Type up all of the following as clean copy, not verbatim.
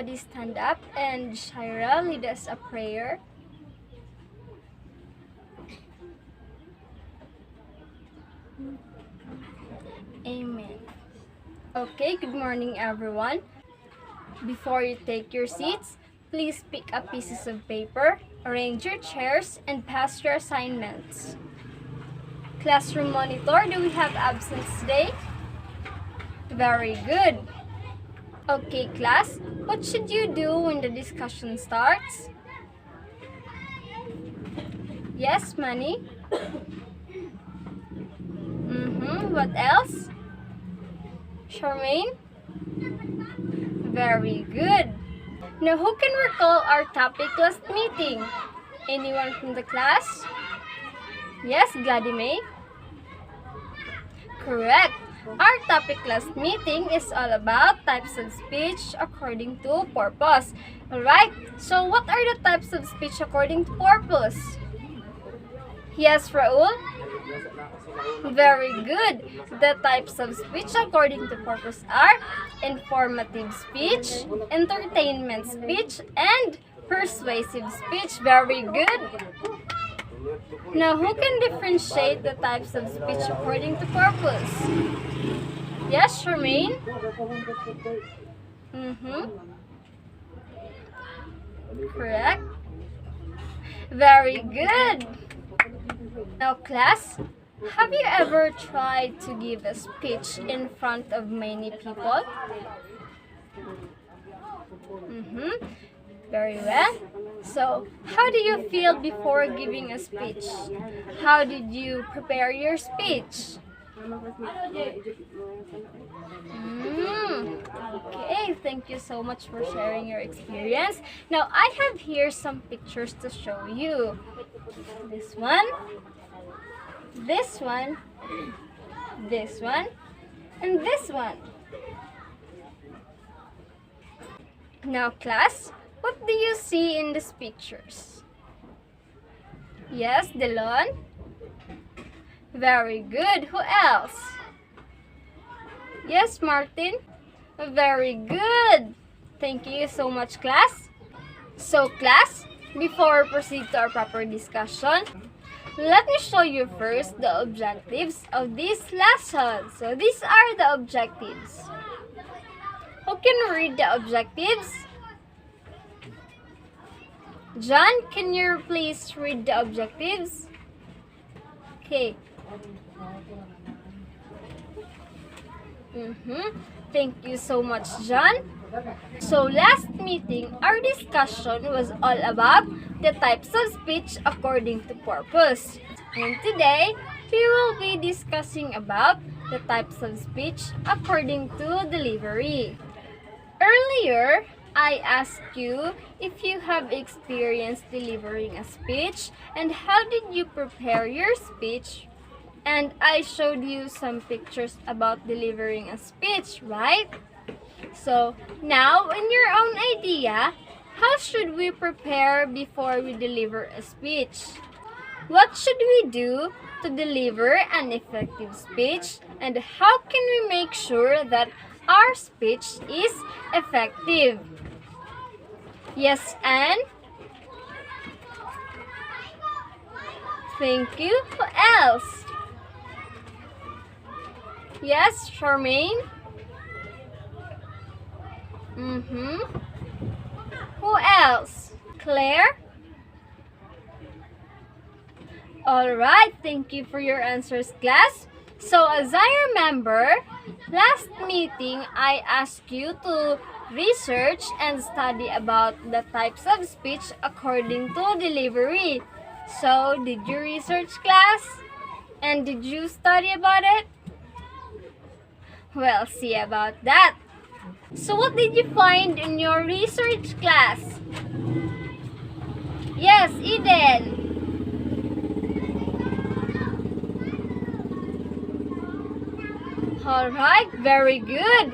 everybody stand up and Shira lead us a prayer. Amen. Okay, good morning everyone. Before you take your seats, please pick up pieces of paper, arrange your chairs, and pass your assignments. Classroom monitor, do we have absence today? Very good. Okay, class, what should you do when the discussion starts? Yes, Manny? What else? Charmaine? Very good. Now, who can recall our topic last meeting? Anyone from the class? Yes, Gladys May? Correct. Our topic last meeting is all about types of speech according to purpose. Alright, so what are the types of speech according to purpose? Yes, Raul? Very good. The types of speech according to purpose are informative speech, entertainment speech, and persuasive speech. Very good. Now, who can differentiate the types of speech according to purpose? Yes, Charmaine? Correct. Very good. Now, class, have you ever tried to give a speech in front of many people? Very well. So, how do you feel before giving a speech? How did you prepare your speech? Okay, thank you so much for sharing your experience. Now, I have here some pictures to show you. This one, this one, this one, and this one. Now, class, what do you see in these pictures? Yes, Delon? Very good. Who else? Yes, Martin? Very good. Thank you so much, class. So, class, before we proceed to our proper discussion, let me show you first the objectives of this lesson. So, these are the objectives. Who can read the objectives? John, can you please read the objectives? Okay. Thank you so much, John. So last meeting, our discussion was all about the types of speech according to purpose. And today, we will be discussing about the types of speech according to delivery. Earlier, I asked you if you have experienced delivering a speech and how did you prepare your speech? And I showed you some pictures about delivering a speech, right? So, now, in your own idea, how should we prepare before we deliver a speech? What should we do to deliver an effective speech? And how can we make sure that our speech is effective? Yes, Anne? Thank you. Who else? Yes, Charmaine? Who else? Claire? Alright, thank you for your answers, class. So, as I remember, last meeting, I asked you to research and study about the types of speech according to delivery. So, did you research, class? And did you study about it? Well, see about that. So, what did you find in your research, class? Yes, Eden. Alright, very good.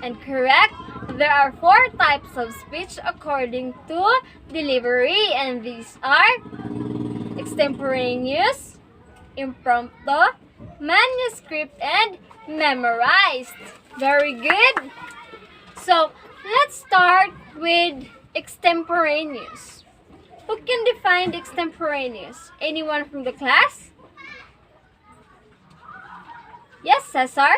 And correct. There are 4 types of speech according to delivery, and these are extemporaneous, impromptu, manuscript, and memorized. Very good. So, Let's start with extemporaneous. Who can define extemporaneous? Anyone from the class? Yes, Cesar?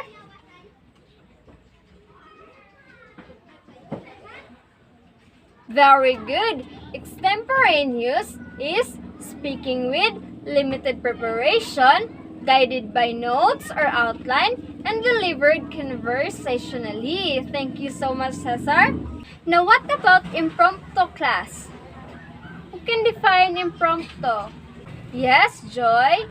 Very good. Extemporaneous is speaking with limited preparation, guided by notes or outline, and delivered conversationally. Thank you so much, Cesar. Now, what about impromptu class? Who can define impromptu? Yes, Joy?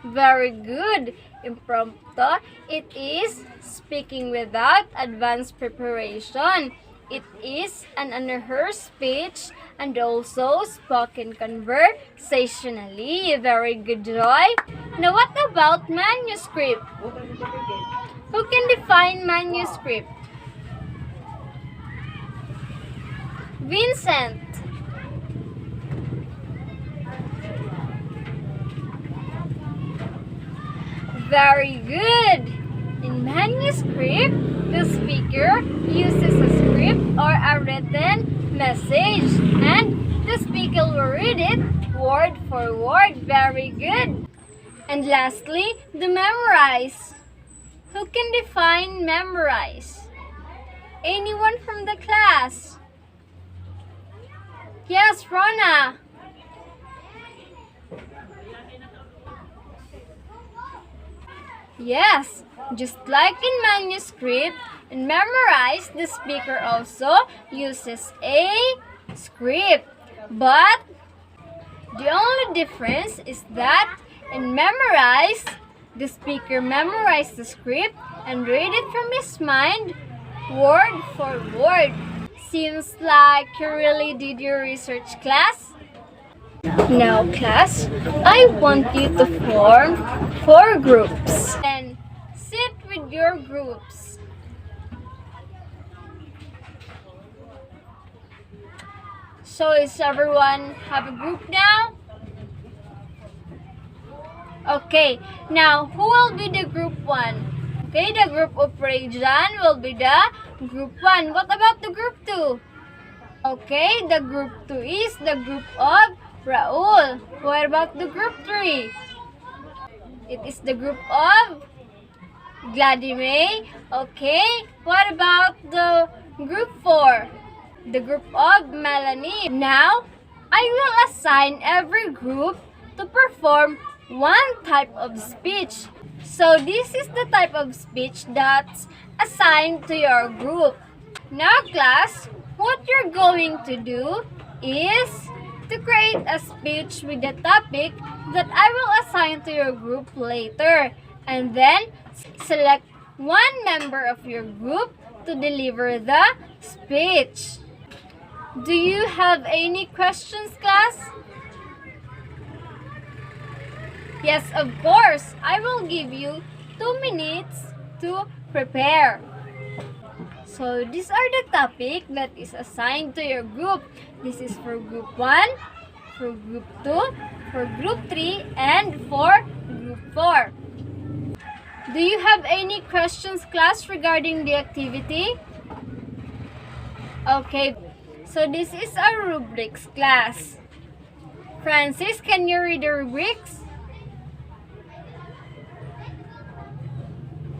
Very good. Impromptu, it is speaking without advanced preparation. It is an unrehearsed speech and also spoken conversationally. Very good, Joy. Now, what about manuscript? Who can define manuscript? Vincent. Very good. In manuscript, the speaker uses a script or a written message, and the speaker will read it word for word. Very good. And lastly, the memorize. Who can define memorize? Anyone from the class? Yes, Rona. Yes, just like in manuscript, in memorize, the speaker also uses a script. But the only difference is that in memorize, the speaker memorized the script and read it from his mind, word for word. Seems like you really did your research, class. Now, class, I want you to form 4 groups and sit with your groups. So, is everyone have a group now? Okay, now who will be the group 1? Okay, the group of Rajan will be the group 1. What about the group 2? Okay, the group 2 is the group of Raul. What about the group 3? It is the group of Gladime. Okay, what about the group 4? The group of Melanie. Now, I will assign every group to perform one type of speech. So, this is the type of speech that's assigned to your group. Now, class, what you're going to do is to create a speech with the topic that I will assign to your group later. And then, select one member of your group to deliver the speech. Do you have any questions, class? Yes, of course. I will give you 2 minutes to prepare. So, these are the topic that is assigned to your group. This is for group 1, for group 2, for group 3, and for group 4. Do you have any questions, class, regarding the activity? Okay, so this is our rubrics, class. Francis, can you read the rubrics?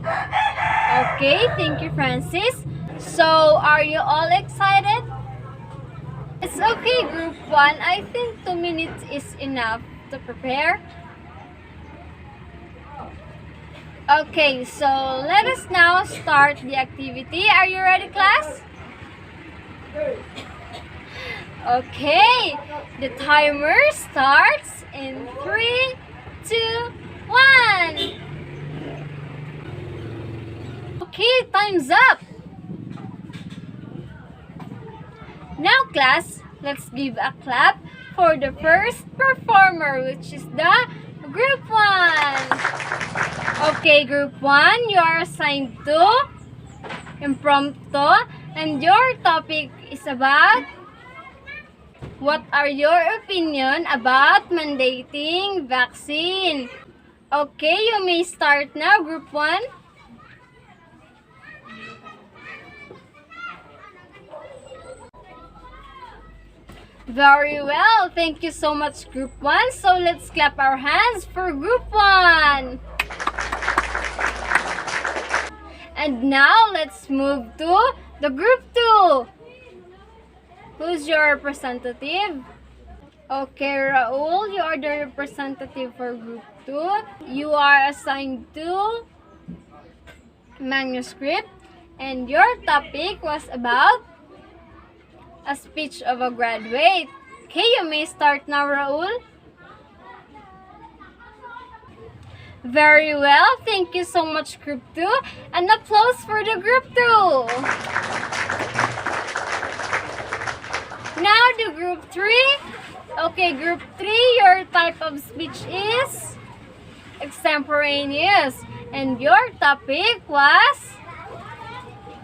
Okay, thank you, Francis. So, are you all excited? It's okay, group 1. I think 2 minutes is enough to prepare. Okay, so let us now start the activity. Are you ready, class? Okay, the timer starts in 3, 2, 1. Okay, time's up. Now, class, let's give a clap for the first performer, which is the group 1. Okay, group 1, you are assigned to impromptu, and your topic is about what are your opinion about mandating vaccine? Okay, you may start now, Group 1. Very well. Thank you so much, Group 1. So let's clap our hands for Group 1. And now let's move to the Group 2. Who's your representative? Okay, Raul, you are the representative for Group 2. You are assigned to manuscript, and your topic was about a speech of a graduate. Okay, you may start now, Raul. Very well. Thank you so much, Group 2. An applause for the Group 2. Now the Group 3. Okay, Group 3, your type of speech is extemporaneous. And your topic was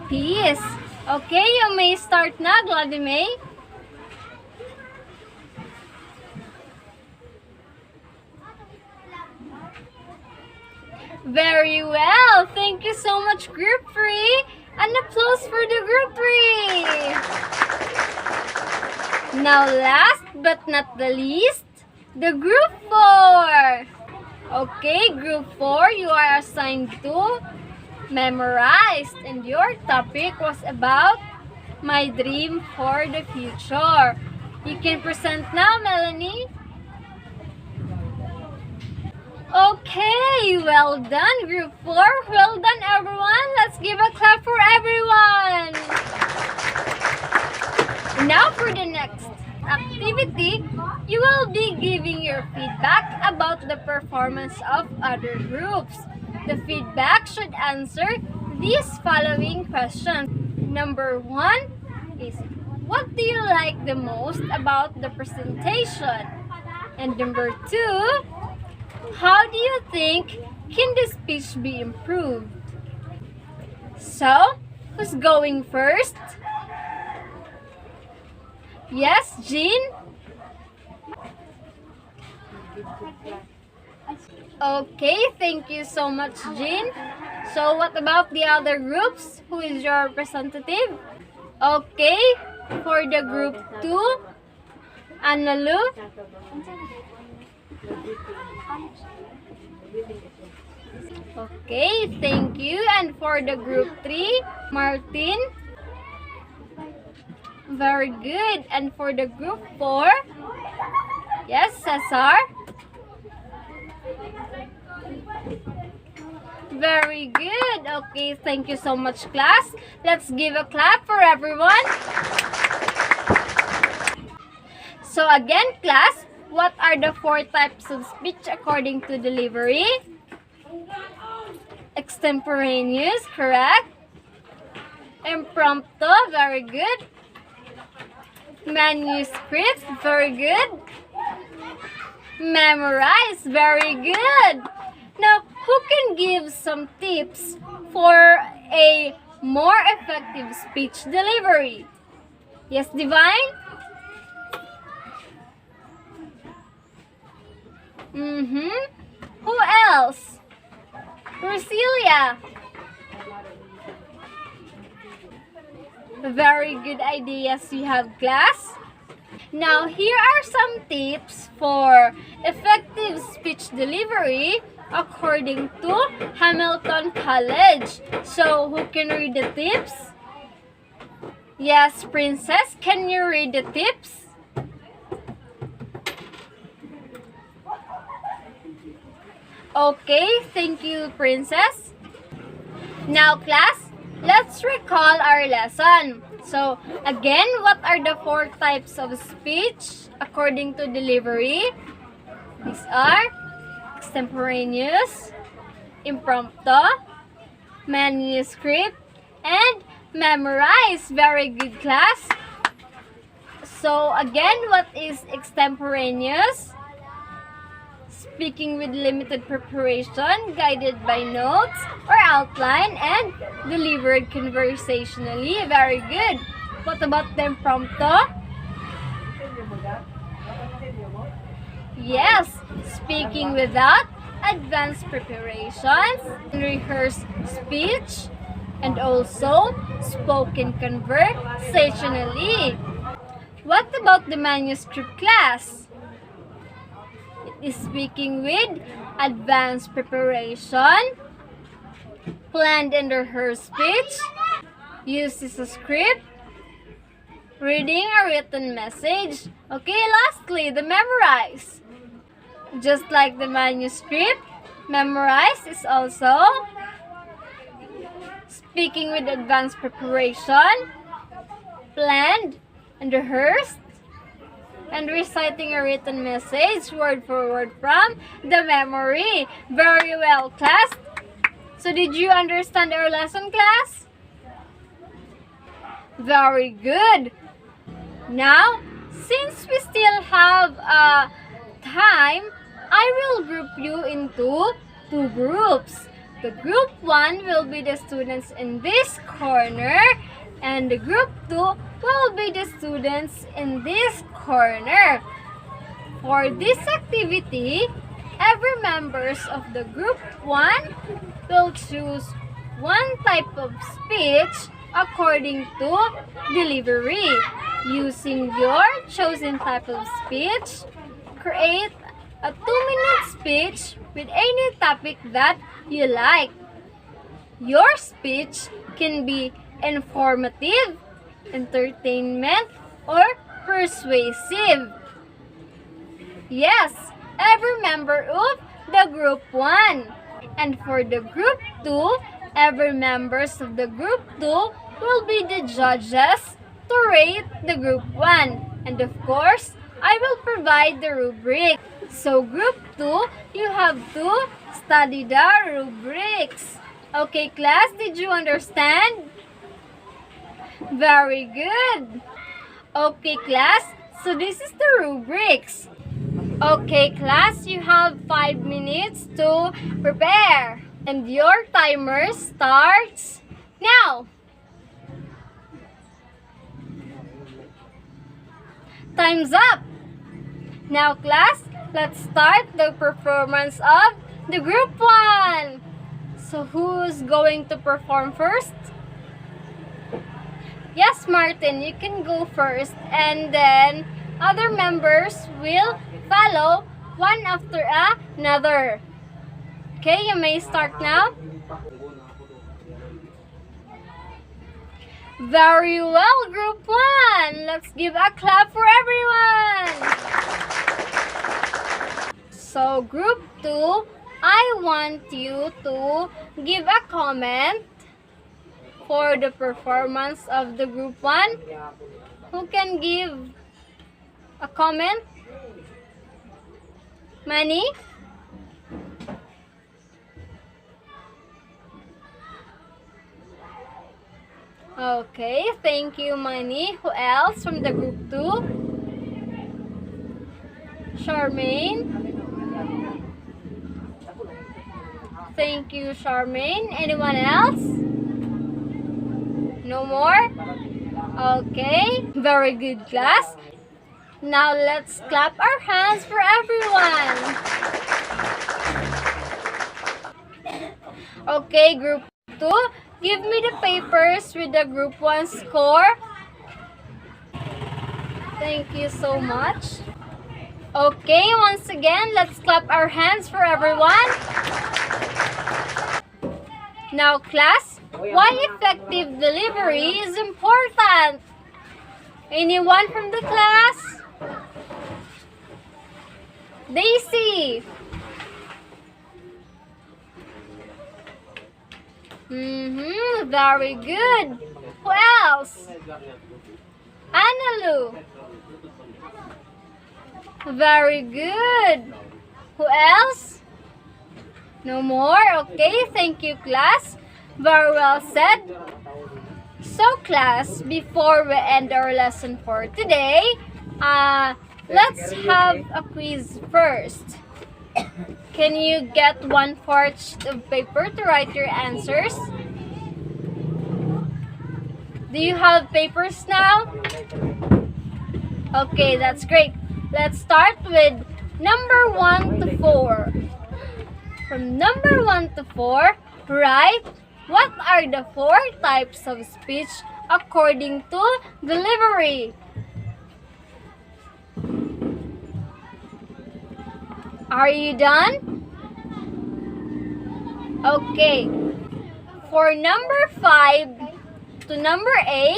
peace. Okay, you may start now, Gladymay. Very well. Thank you so much, Group 3. An applause for the Group 3. Now, last but not the least, the Group 4. Okay, Group 4, you are assigned to memorize, and your topic was about my dream for the future. You can present now, Melanie. Okay, well done, Group 4. Well done, everyone. Let's give a clap for everyone. Now for the next activity, you will be giving your feedback about the performance of other groups. The feedback should answer these following questions. Number 1 is, what do you like the most about the presentation? And number 2, how do you think can the speech be improved? So, who's going first? Yes, Jean? Okay, thank you so much, Jean. So, what about the other groups? Who is your representative? Okay, for the Group 2, Analu. Okay, thank you. And for the Group 3, Martin. Very good. And for the Group 4, yes, Cesar. Very good. Okay, thank you so much, class. Let's give a clap for everyone. So again, class, what are the 4 types of speech according to delivery? Extemporaneous, correct. Impromptu, very good. Manuscript, very good. Memorize, very good. Now, who can give some tips for a more effective speech delivery? Yes, Divine? Who else? Roselia. Very good ideas you have, class. Now, here are some tips for effective speech delivery according to Hamilton College. So, who can read the tips? Yes, Princess, can you read the tips? Okay, thank you, Princess. Now, class, let's recall our lesson. So, again, what are the 4 types of speech according to delivery? These are extemporaneous, impromptu, manuscript, and memorize. Very good, class. So, again, what is extemporaneous? Speaking with limited preparation, guided by notes or outline, and delivered conversationally. Very good. What about the impromptu? Yes, speaking without advanced preparations, rehearsed speech, and also spoken conversationally. What about the manuscript class? It is speaking with advanced preparation, planned and rehearsed speech, uses a script, reading a written message. Okay, lastly, the memorize. Just like the manuscript, memorize is also speaking with advanced preparation, planned and rehearsed, and reciting a written message word for word from the memory. Very well, class. So did you understand our lesson, class? Very good. Now, since we still have time, I will group you into two groups. The group 1 will be the students in this corner, and the group 2 will be the students in this corner. For this activity, every members of the group 1 will choose one type of speech according to delivery. Using your chosen type of speech, create a 2-minute speech with any topic that you like. Your speech can be informative, entertainment, or persuasive. Yes, every member of the group 1. And for the group 2, every members of the group 2 will be the judges to rate the group 1. And of course, I will provide the rubric. So group 2, you have to study the rubrics. Okay, class, did you understand? Very good. Okay, class, so this is the rubrics. Okay, class, you have 5 minutes to prepare. And your timer starts now. Time's up. Now, class, let's start the performance of the group 1. So, who's going to perform first? Yes, Martin, you can go first. And then, other members will follow one after another. Okay, you may start now. Very well, group 1. Let's give a clap for everyone. So, group 2, I want you to give a comment for the performance of the group 1. Who can give a comment? Manny? Okay, thank you, Manny. Who else from the group 2? Charmaine? Thank you, Charmaine. Anyone else? No more? Okay, very good, class. Now let's clap our hands for everyone. Okay, group 2, give me the papers with the group 1 score. Thank you so much. Okay, once again, let's clap our hands for everyone. Now, class, why effective delivery is important? Anyone from the class? Daisy. Very good. Who else? Analu. Very good. Who else? No more? Okay, thank you, class. Very well said. So, class, before we end our lesson for today, let's have a quiz first. Can you get 1/4 sheet of paper to write your answers? Do you have papers now? Okay, that's great. Let's start with number 1 to 4. from number 1 to 4, write what are the 4 types of speech according to delivery. Are you done? Okay. For number 5 to number 8,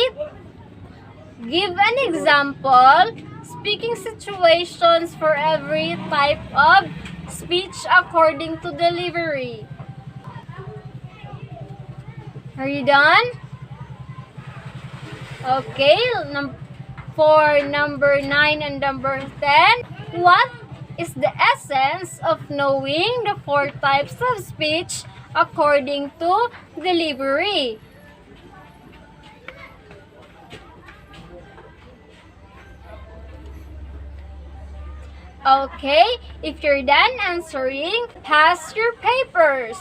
give an example, speaking situations for every type of speech according to delivery. Are you done? Okay. For number 9 and number 10, what is the essence of knowing the 4 types of speech according to delivery? Okay, if you're done answering, pass your papers.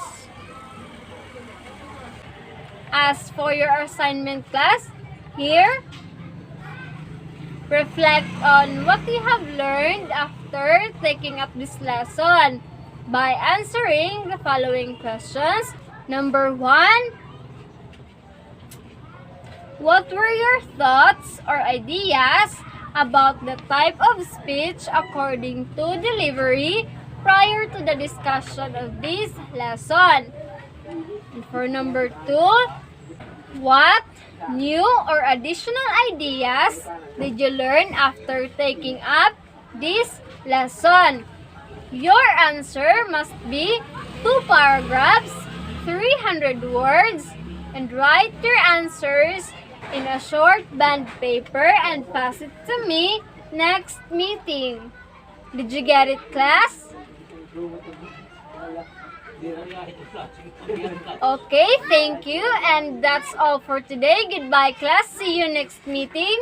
As for your assignment class, here, reflect on what you have learned after taking up this lesson by answering the following questions. Number 1, what were your thoughts or ideas about the type of speech according to delivery prior to the discussion of this lesson? And for number 2, what new or additional ideas did you learn after taking up this lesson? Your answer must be 2 paragraphs, 300 words, and write your answers in a short bond paper and pass it to me next meeting. Did you get it, class? Okay, thank you. And that's all for today. Goodbye, class. See you next meeting.